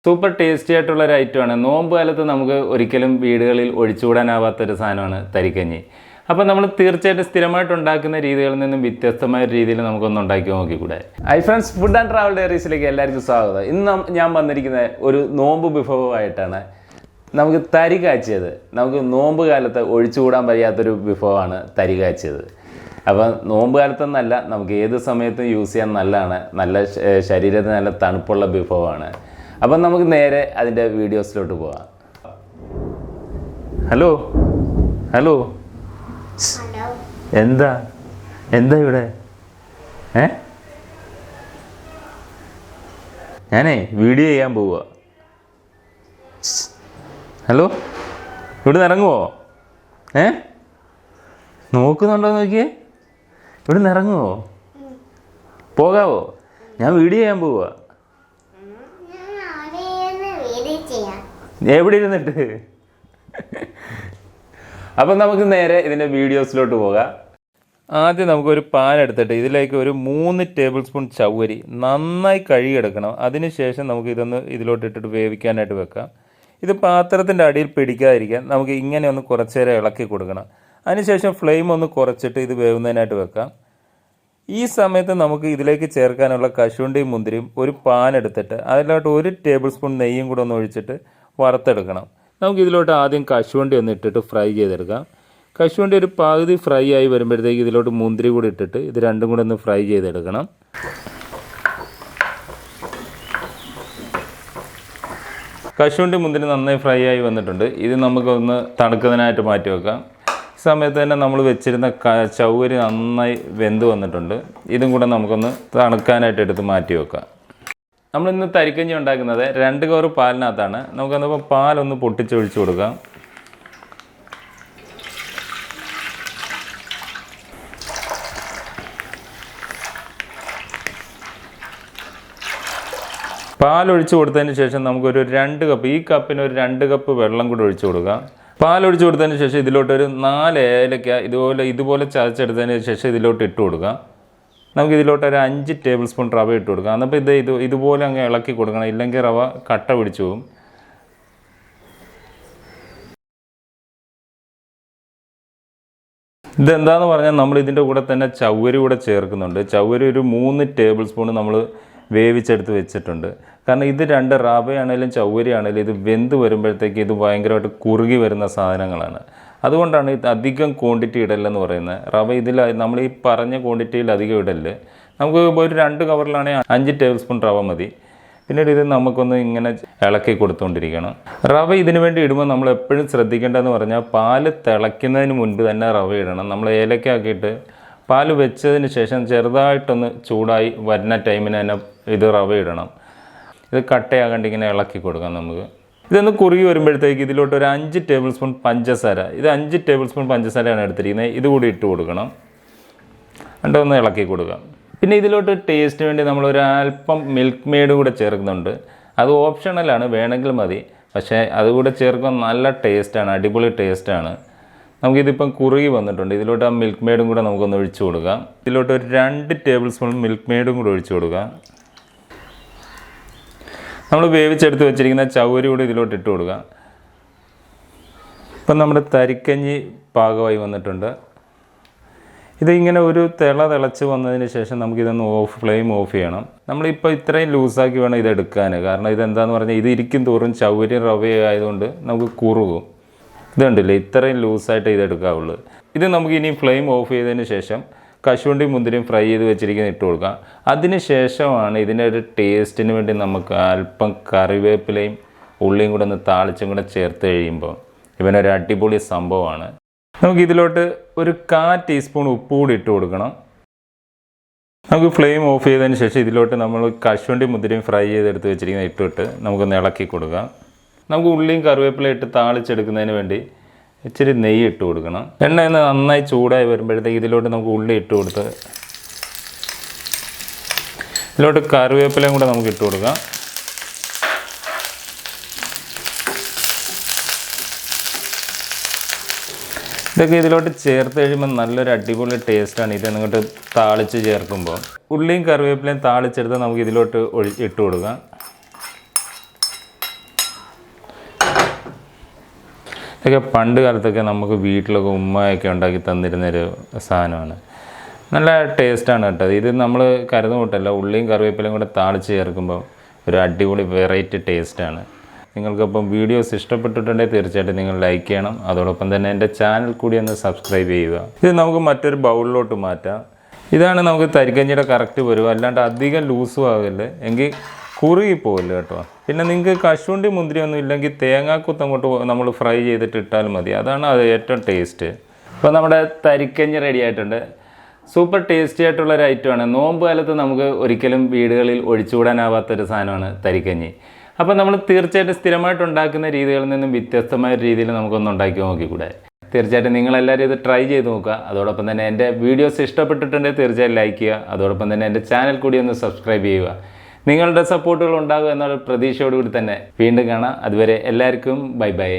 Super tasty ആയിട്ടുള്ള ഒരു ഐറ്റമാണ്. നോമ്പ് കാലത്ത് നമുക്ക് ഒരിക്കലും വീടുകളിൽ ഒഴിച്ചുകൂടാനാവാത്തൊരു സാധനമാണ് തരിക്കഞ്ഞി. അപ്പോൾ നമ്മൾ തീർച്ചയായിട്ടും സ്ഥിരമായിട്ട് ഉണ്ടാക്കുന്ന രീതികളിൽ നിന്നും വ്യത്യസ്തമായ രീതിയിൽ നമുക്കൊന്ന് ഉണ്ടാക്കി നോക്കിക്കൂടെ. Hi friends, food and travel ഡയറീസിലേക്ക് എല്ലാവർക്കും സ്വാഗതം. ഇന്ന് ഞാൻ വന്നിരിക്കുന്ന ഒരു നോമ്പ് വിഭവമായിട്ടാണ്. നമുക്ക് തരി കാച്ചിയത്, നമുക്ക് നോമ്പ് കാലത്ത് ഒഴിച്ചുകൂടാൻ കഴിയാത്തൊരു വിഭവമാണ് തരി കാച്ചിയത്. അപ്പം നോമ്പ് കാലത്തൊന്നല്ല, നമുക്ക് ഏത് സമയത്തും യൂസ് ചെയ്യാൻ നല്ലതാണ്. നല്ല ശരീരത്തിന് നല്ല തണുപ്പുള്ള വിഭവമാണ്. അപ്പം നമുക്ക് നേരെ അതിൻ്റെ വീഡിയോസിലോട്ട് പോകാം. ഹലോ ഹലോ എന്താ എന്താ ഇവിടെ? ഞാനേ വീഡിയോ ചെയ്യാൻ പോവുക. ഹലോ, ഇവിടെ നിന്ന് ഇറങ്ങുമോ? നോക്കുന്നുണ്ടോ നോക്കിയേ? ഇവിടെ നിന്ന് ഇറങ്ങുമോ? പോകാവോ? ഞാൻ വീഡിയോ ചെയ്യാൻ പോവുക. എവിടെ ഇരുന്നിട്ട്? അപ്പം നമുക്ക് നേരെ ഇതിൻ്റെ വീഡിയോസിലോട്ട് പോകാം. ആദ്യം നമുക്കൊരു പാൻ എടുത്തിട്ട് ഇതിലേക്ക് ഒരു 3 ടേബിൾ സ്പൂൺ ചവ്വരി നന്നായി കഴുകിയെടുക്കണം. അതിനുശേഷം നമുക്ക് ഇതൊന്ന് ഇതിലോട്ട് ഇട്ടിട്ട് വേവിക്കാനായിട്ട് വെക്കാം. ഇത് പാത്രത്തിൻ്റെ അടിയിൽ പിടിക്കാതിരിക്കാൻ നമുക്ക് ഇങ്ങനെ ഒന്ന് കുറച്ച് നേരം ഇളക്കി കൊടുക്കണം. അതിനുശേഷം ഫ്ലെയിം ഒന്ന് കുറച്ചിട്ട് ഇത് വേവുന്നതിനായിട്ട് വെക്കാം. ഈ സമയത്ത് നമുക്ക് ഇതിലേക്ക് ചേർക്കാനുള്ള കശുവണ്ടിയും മുന്തിരിയും ഒരു പാൻ എടുത്തിട്ട് അതിലോട്ട് 1 ടേബിൾ സ്പൂൺ നെയ്യും കൂടെ ഒന്ന് ഒഴിച്ചിട്ട് വറുത്തെടുക്കണം. നമുക്ക് ഇതിലോട്ട് ആദ്യം കശുവണ്ടി ഒന്ന് ഇട്ടിട്ട് ഫ്രൈ ചെയ്തെടുക്കാം. കശുവണ്ടി ഒരു പകുതി ഫ്രൈ ആയി വരുമ്പോഴത്തേക്ക് ഇതിലോട്ട് മുന്തിരി കൂടി ഇട്ടിട്ട് ഇത് രണ്ടും കൂടെ ഒന്ന് ഫ്രൈ ചെയ്തെടുക്കണം. കശുവണ്ടി മുന്തിരി നന്നായി ഫ്രൈ ആയി വന്നിട്ടുണ്ട്. ഇത് നമുക്കൊന്ന് തണുക്കുന്നതിനായിട്ട് മാറ്റി വെക്കാം. ഈ സമയത്ത് തന്നെ നമ്മൾ വെച്ചിരുന്ന ചവ്വരി നന്നായി വെന്ത് വന്നിട്ടുണ്ട്. ഇതും കൂടെ നമുക്കൊന്ന് തണുക്കാനായിട്ട് എടുത്ത് മാറ്റി വെക്കാം. നമ്മളിന്ന് തരിക്കഞ്ഞി ഉണ്ടാക്കുന്നത് 2 കവർ പാലിനകത്താണ്. നമുക്കന്നിപ്പോൾ പാലൊന്ന് പൊട്ടിച്ചൊഴിച്ച് കൊടുക്കാം. പാലൊഴിച്ച് കൊടുത്തതിന് ശേഷം നമുക്കൊരു 2 കപ്പ്, ഈ കപ്പിന് ഒരു 2 കപ്പ് വെള്ളം കൂടി ഒഴിച്ച് കൊടുക്കാം. പാലൊഴിച്ച് കൊടുത്തതിന് ശേഷം ഇതിലോട്ടൊരു 4 ഏലക്ക ഇതുപോലെ ചതച്ചെടുത്തതിന് ശേഷം ഇതിലോട്ട് ഇട്ട് കൊടുക്കാം. നമുക്ക് ഇതിലോട്ട് ഒരു 5 ടേബിൾ സ്പൂൺ റവ ഇട്ട് കൊടുക്കാം. എന്നപ്പോൾ ഇതുപോലെ അങ്ങ് ഇളക്കി കൊടുക്കണം, ഇല്ലെങ്കിൽ റവ കട്ട പിടിച്ചു പോകും. ഇതെന്താണെന്ന് പറഞ്ഞാൽ നമ്മൾ ഇതിൻ്റെ കൂടെ തന്നെ ചവ്വരി കൂടെ ചേർക്കുന്നുണ്ട്. ചവ്വരി ഒരു 3 ടേബിൾ സ്പൂൺ നമ്മൾ വേവിച്ചെടുത്ത് വെച്ചിട്ടുണ്ട്. കാരണം ഇത് 2 റവയാണേലും ചവ്വരി ആണെങ്കിലും ഇത് വെന്ത് വരുമ്പോഴത്തേക്ക് ഇത് ഭയങ്കരമായിട്ട് കുറുകി വരുന്ന സാധനങ്ങളാണ്. അതുകൊണ്ടാണ് ഇത് അധികം ക്വാണ്ടിറ്റി ഇടല്ലെന്ന് പറയുന്നത്. റവ ഇതിൽ നമ്മൾ ഈ പറഞ്ഞ ക്വാണ്ടിറ്റിയിൽ അധികം ഇടല്. നമുക്ക് ഒരു 2 കവറിലാണെങ്കിൽ 5 ടേബിൾ സ്പൂൺ റവ മതി. പിന്നീട് ഇത് നമുക്കൊന്ന് ഇങ്ങനെ ഇളക്കി കൊടുത്തുകൊണ്ടിരിക്കണം. റവ ഇതിനു വേണ്ടി ഇടുമ്പോൾ നമ്മൾ എപ്പോഴും ശ്രദ്ധിക്കേണ്ടതെന്ന് പറഞ്ഞാൽ പാല് തിളയ്ക്കുന്നതിന് മുൻപ് തന്നെ റവ ഇടണം. നമ്മൾ ഏലക്കാക്കിയിട്ട് പാല് വെച്ചതിന് ശേഷം ചെറുതായിട്ടൊന്ന് ചൂടായി വരുന്ന ടൈമിന് തന്നെ ഇത് റവ ഇടണം. ഇത് കട്ടയാകാണ്ട് ഇങ്ങനെ ഇളക്കി കൊടുക്കാം. നമുക്ക് ഇതൊന്ന് കുറുകി വരുമ്പോഴത്തേക്ക് ഇതിലോട്ട് ഒരു 5 ടേബിൾ സ്പൂൺ പഞ്ചസാര, ഇത് 5 ടേബിൾ സ്പൂൺ പഞ്ചസാരയാണ് എടുത്തിരിക്കുന്നത്, ഇതുകൂടി ഇട്ട് കൊടുക്കണം. എന്നിട്ട് ഒന്ന് ഇളക്കി കൊടുക്കാം. പിന്നെ ഇതിലോട്ട് ടേസ്റ്റിന് വേണ്ടി നമ്മളൊരു അല്പം മിൽക്ക് മെയ്ഡ് കൂടെ ചേർക്കുന്നുണ്ട്. അത് ഓപ്ഷണലാണ്, വേണമെങ്കിൽ മതി. പക്ഷേ അതുകൂടെ ചേർക്കുമ്പോൾ നല്ല ടേസ്റ്റാണ്, അടിപൊളി ടേസ്റ്റാണ്. നമുക്കിതിപ്പം കുറുകി വന്നിട്ടുണ്ട്. ഇതിലോട്ട് ആ മിൽക്ക് മെയ്ഡും കൂടെ നമുക്കൊന്ന് ഒഴിച്ചു കൊടുക്കാം. ഇതിലോട്ട് ഒരു 2 ടേബിൾ സ്പൂൺ മിൽക്ക് മെയ്ഡും കൂടെ ഒഴിച്ചു കൊടുക്കാം. നമ്മൾ വേവിച്ചെടുത്ത് വെച്ചിരിക്കുന്ന ചവ്വരി കൂടി ഇതിലോട്ട് ഇട്ട് കൊടുക്കുക. ഇപ്പം നമ്മുടെ തരിക്കഞ്ഞി പാകമായി വന്നിട്ടുണ്ട്. ഇതിങ്ങനെ ഒരു തിളച്ച് വന്നതിന് ശേഷം നമുക്കിതൊന്ന് ഫ്ലെയിം ഓഫ് ചെയ്യണം. നമ്മളിപ്പോൾ ഇത്രയും ലൂസാക്കി വേണം ഇതെടുക്കാൻ. കാരണം ഇതെന്താണെന്ന് പറഞ്ഞാൽ ഇത് ഇരിക്കും തോറും ചവ്വരി റവയായതുകൊണ്ട് നമുക്ക് കുറുകും. ഇതുണ്ടല്ലേ, ഇത്രയും ലൂസായിട്ട് ഇതെടുക്കാവുള്ളൂ. ഇത് നമുക്ക് ഇനി ഫ്ലെയിം ഓഫ് ചെയ്തതിന് ശേഷം കശുവണ്ടി മുന്തിരിയും ഫ്രൈ ചെയ്ത് വെച്ചിരിക്കുന്ന ഇട്ട് കൊടുക്കാം. അതിന് ശേഷമാണ് ഇതിൻ്റെ ഒരു ടേസ്റ്റിന് വേണ്ടി നമുക്ക് അല്പം കറിവേപ്പിലയും ഉള്ളിയും കൂടെ ഒന്ന് താളിച്ചും കൂടെ ചേർത്ത് കഴിയുമ്പോൾ ഇവനൊരു അടിപൊളി സംഭവമാണ്. നമുക്ക് ഇതിലോട്ട് ഒരു 1/4 ടീസ്പൂൺ ഉപ്പ് കൂടി ഇട്ട് കൊടുക്കണം. നമുക്ക് ഫ്ലെയിം ഓഫ് ചെയ്തതിന് ശേഷം ഇതിലോട്ട് നമ്മൾ കശുവണ്ടി മുന്തിരിയും ഫ്രൈ ചെയ്തെടുത്ത് വെച്ചിരിക്കുന്ന ഇട്ടിട്ട് നമുക്കൊന്ന് ഇളക്കി കൊടുക്കാം. നമുക്ക് ഉള്ളിയും കറിവേപ്പിലയും ഇട്ട് താളിച്ചെടുക്കുന്നതിന് വേണ്ടി ഇച്ചിരി നെയ്യ് ഇട്ട് കൊടുക്കണം. എണ്ണ നന്നായി ചൂടായി വരുമ്പോഴത്തേക്ക് ഇതിലോട്ട് നമുക്ക് ഉള്ളി ഇട്ട് കൊടുത്ത് ഇതിലോട്ട് കറിവേപ്പിലയും കൂടെ നമുക്ക് ഇട്ട് കൊടുക്കാം. ഇതൊക്കെ ഇതിലോട്ട് ചേർത്ത് കഴിയുമ്പോൾ നല്ലൊരു അടിപൊളി ടേസ്റ്റാണ്. ഇത് നിങ്ങോട്ട് താളിച്ച് ചേർക്കുമ്പോൾ ഉള്ളിയും കറിവേപ്പിലയും താളിച്ചെടുത്ത് നമുക്ക് ഇതിലോട്ട് ഇട്ട് കൊടുക്കാം. ഇതൊക്കെ പണ്ട് കാലത്തൊക്കെ നമുക്ക് വീട്ടിലൊക്കെ ഉമ്മയൊക്കെ ഉണ്ടാക്കി തന്നിരുന്നൊരു സാധനമാണ്. നല്ല ടേസ്റ്റാണ് കേട്ടോ. ഇത് നമ്മൾ കരുതുന്ന കൂട്ടല്ല, ഉള്ളിയും കറിവേപ്പിലയും കൂടെ താളിച്ച് ചേർക്കുമ്പോൾ ഒരു അടിപൊളി വെറൈറ്റി ടേസ്റ്റാണ്. നിങ്ങൾക്കപ്പം വീഡിയോസ് ഇഷ്ടപ്പെട്ടിട്ടുണ്ടെങ്കിൽ തീർച്ചയായിട്ടും നിങ്ങൾ ലൈക്ക് ചെയ്യണം. അതോടൊപ്പം തന്നെ എൻ്റെ ചാനൽ കൂടി ഒന്ന് സബ്സ്ക്രൈബ് ചെയ്യുക. ഇത് നമുക്ക് മറ്റൊരു ബൗളിലോട്ട് മാറ്റാം. ഇതാണ് നമുക്ക് തരിക്കഞ്ഞിയുടെ കറക്റ്റ് പരുവം. അല്ലാണ്ട് അധികം ലൂസും ആകില്ല, എങ്കിൽ കുറുകി പോകില്ല കേട്ടോ. പിന്നെ നിങ്ങൾക്ക് കശുവണ്ടി മുന്തിരി ഒന്നും ഇല്ലെങ്കിൽ തേങ്ങാക്കുത്ത് അങ്ങോട്ട് നമ്മൾ ഫ്രൈ ചെയ്തിട്ട് ഇട്ടാലും മതി. അതാണ് അത് ഏറ്റവും ടേസ്റ്റ്. അപ്പോൾ നമ്മുടെ തരിക്കഞ്ഞി റെഡി ആയിട്ടുണ്ട്. സൂപ്പർ ടേസ്റ്റി ആയിട്ടുള്ളൊരു ഐറ്റമാണ്. നോമ്പ് കാലത്ത് നമുക്ക് ഒരിക്കലും വീടുകളിൽ ഒഴിച്ചുകൂടാനാവാത്തൊരു സാധനമാണ് തരിക്കഞ്ഞി. അപ്പോൾ നമ്മൾ തീർച്ചയായിട്ടും സ്ഥിരമായിട്ട് ഉണ്ടാക്കുന്ന രീതികളിൽ നിന്നും വ്യത്യസ്തമായ രീതിയിൽ നമുക്കൊന്ന് ഉണ്ടാക്കി നോക്കിക്കൂടെ? തീർച്ചയായിട്ടും നിങ്ങളെല്ലാവരും ഇത് ട്രൈ ചെയ്ത് നോക്കുക. അതോടൊപ്പം തന്നെ എൻ്റെ വീഡിയോസ് ഇഷ്ടപ്പെട്ടിട്ടുണ്ടെങ്കിൽ തീർച്ചയായും ലൈക്ക് ചെയ്യുക. അതോടൊപ്പം തന്നെ എൻ്റെ ചാനൽ കൂടി ഒന്ന് സബ്സ്ക്രൈബ് ചെയ്യുക. നിങ്ങളുടെ സപ്പോർട്ടുകൾ ഉണ്ടാകുക എന്നുള്ള പ്രതീക്ഷയോടുകൂടി തന്നെ വീണ്ടും കാണാം. അതുവരെ എല്ലാവർക്കും ബൈ ബൈ.